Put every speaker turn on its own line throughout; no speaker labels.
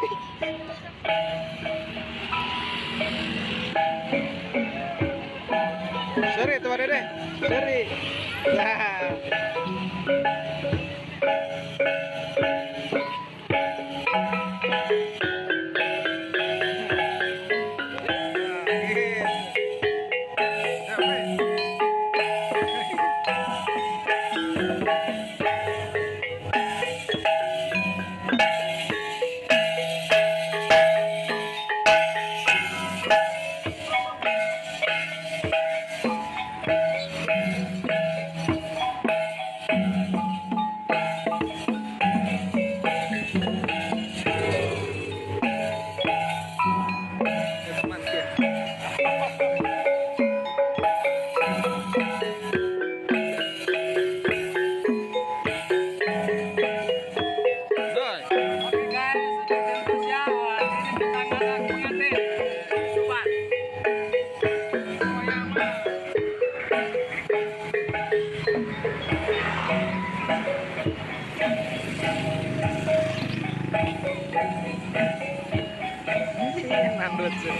Sorry tuh Dede. Sorry. Nah. Nandut sih.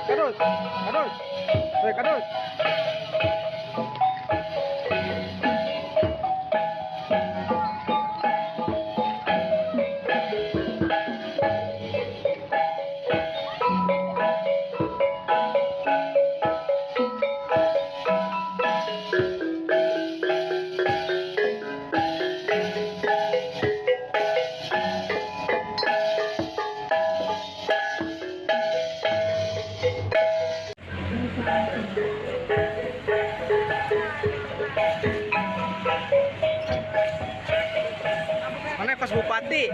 Kadus, kadus, kadus. Mana kos bupati?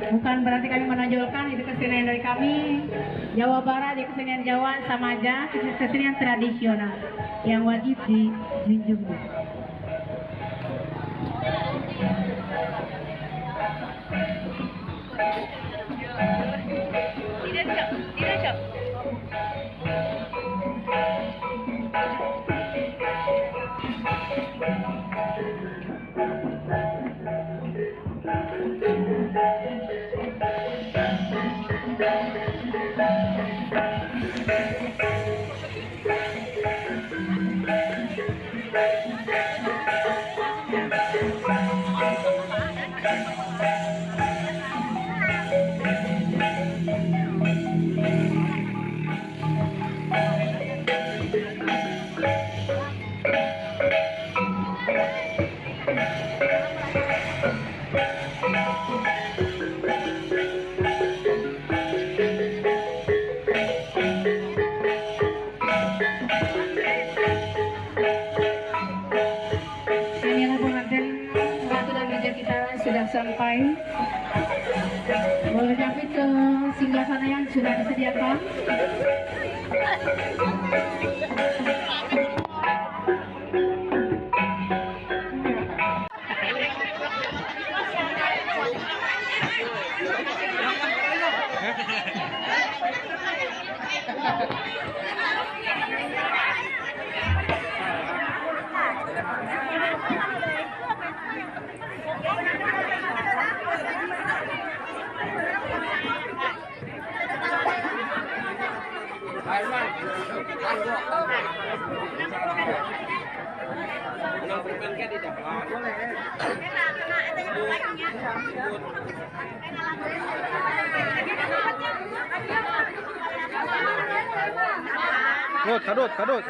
Bukan berarti kami menonjolkan, itu kesenian dari kami Jawa Barat, di kesenian Jawa sama aja, kesenian tradisional yang wajib dijunjung. Tidak. Sudah sampai, boleh sampai ke singgasana yang sudah disediakan.
Kadut, kadut.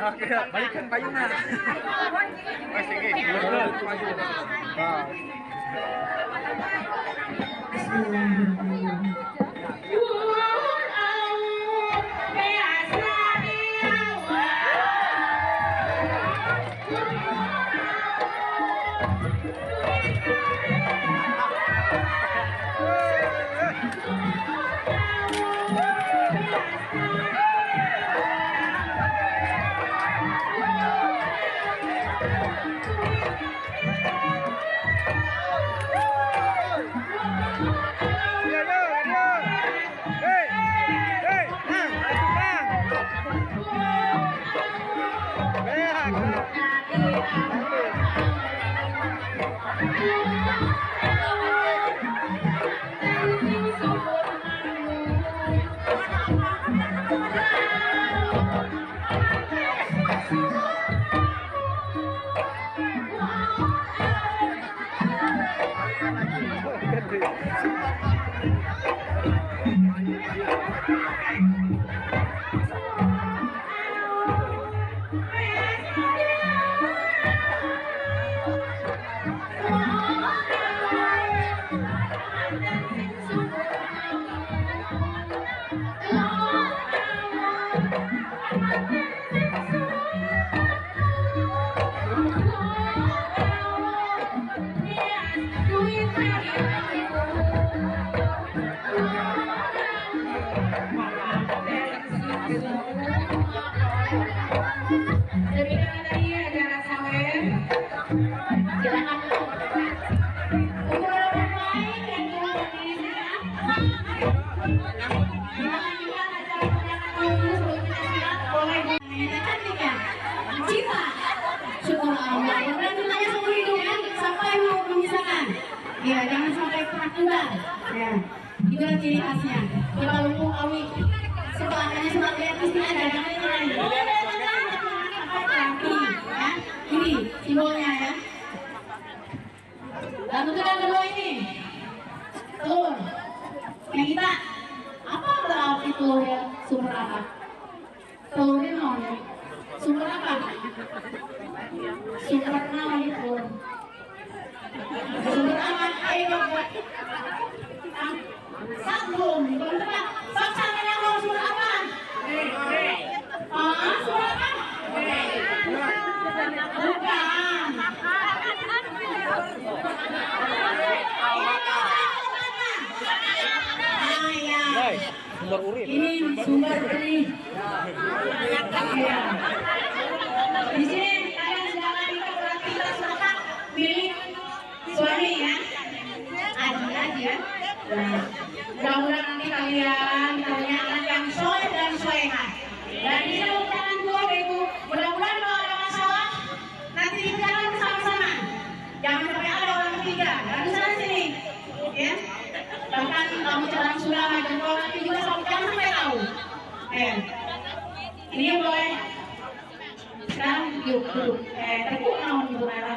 Balikan payungnya.
Nah.
Demikian tadi acara sawer. Silakan ukuran pemain dan juga berdiri siap. Silakan juga acara undangan dulu sebelum kita siap. Boleh kita cantik ya. Cita. Syukur Allah. Kemudian ditanya seumur hidup ya, sampai mau memisahkan. Ya, jangan sampai pernah tunggal. Ya, itulah ciri khasnya. Coba lumpur awi. Sebelahnya sebab lihat pasti ada, jangan itu lagi. Ya, ini simbolnya ya. Dan untuk yang kedua ini telur. Yang kita apa berarti telur ya? Sumber apa? Telur ini namanya sumber apa? Sumber namanya telur. Sumber apa? Ayo buat sabun. Teman-teman, paksanya yang mau sumber apa? Sumber apa? Bukan.
Sumber urin.
Ini sumber benih. Ya. Di sini kalian silakan kita beraktivitas lengkap milik suami ya. Aja. Nah, mudah-mudahan nanti kalian punya anak yang soleh dan solehat. Dan di sini ucapan dua itu mudah-mudahan kalau ada masalah nanti dibicarakan bersama-sama. Jangan sampai ada orang ketiga. Dan di sana sini, ya. Bahkan kamu cerang sudah jempol nanti juga jangan sampai tahu. Ini yang boleh. Sekarang yuk duduk. Tekuk naon ibu Nara.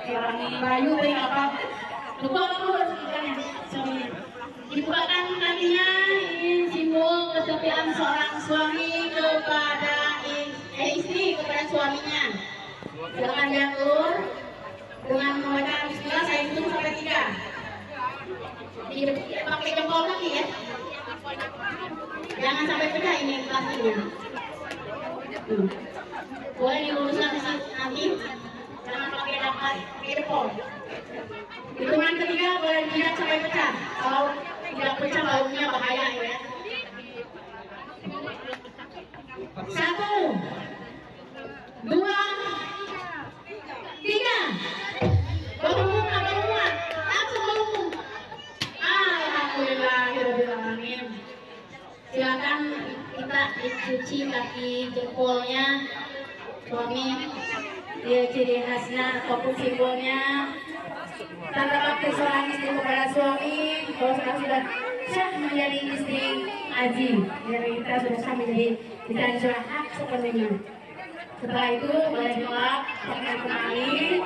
Orang Bayu apa? Lupa dulu sebenarnya. Dibukakan nantinya ini simbol kesetiaan seorang suami kepada istri kepada suaminya. Silakan diatur dengan membaca bismillah. Saya hitung sampai 3. Pakai jempol kaki ya. Jangan sampai pecah ini plastiknya. Boleh diluruskan nanti. Jangan pakai dapat, pakai jempol. Hitungan ketiga boleh tidak sampai pecah. Kalau tidak pecah baunya bahaya ya. 1, 2, 3. Berhubung apa semua? Langsung berhubung. Alhamdulillahirobbilalamin. Silakan kita dicuci kaki jempolnya suami. Dia ciri khasnya ataupun simbolnya. Tanda bakti seorang istri kepada suami. Kalau sekarang sudah sah menjadi istri Aji, jadi kita sudah sah menjadi istri sudah hak sepenuhnya. Setelah itu boleh gelap, pakai kembali.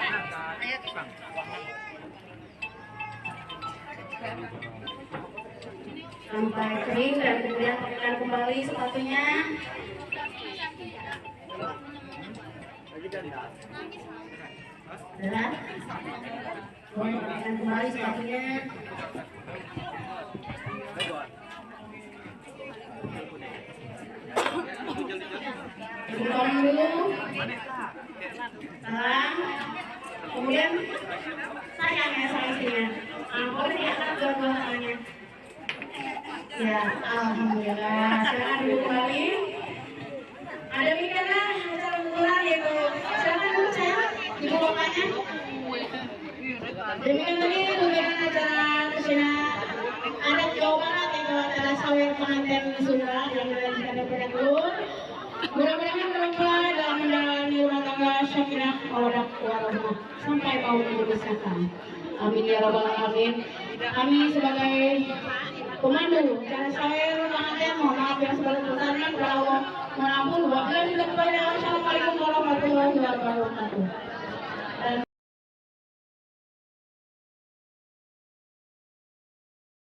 Sampai kering dan kemudian pakaikan kembali sepatunya. Berat. Boleh akan kembali sepatunya. Dorong dulu. Tahan. Kemudian sayang ya sangsinya. Boleh diangkat dua-dua tangannya. Ya, alhamdulillah. Silakan dulu kembali. Ada mikirnya acara pukulan yaitu silakan dulu saya ibu bapaknya. Demikian tadi pembukaan acara kesina adat Jawa Barat yaitu acara sawer pengantin Sunda yang dilanjutkan pada dulu. Mudah-mudahan bermanfaat dalam menjalani rumah tangga syakinah mawaddah warahmah sampai mau dibesarkan. Amin ya rabbal alamin. Kami sebagai pemandu acara sawer pengantin mohon maaf yang sebesar-besarnya kepada Allah. Mohon ampun. Wabillahi taufiq wal hidayah. Wassalamualaikum warahmatullahi wabarakatuh.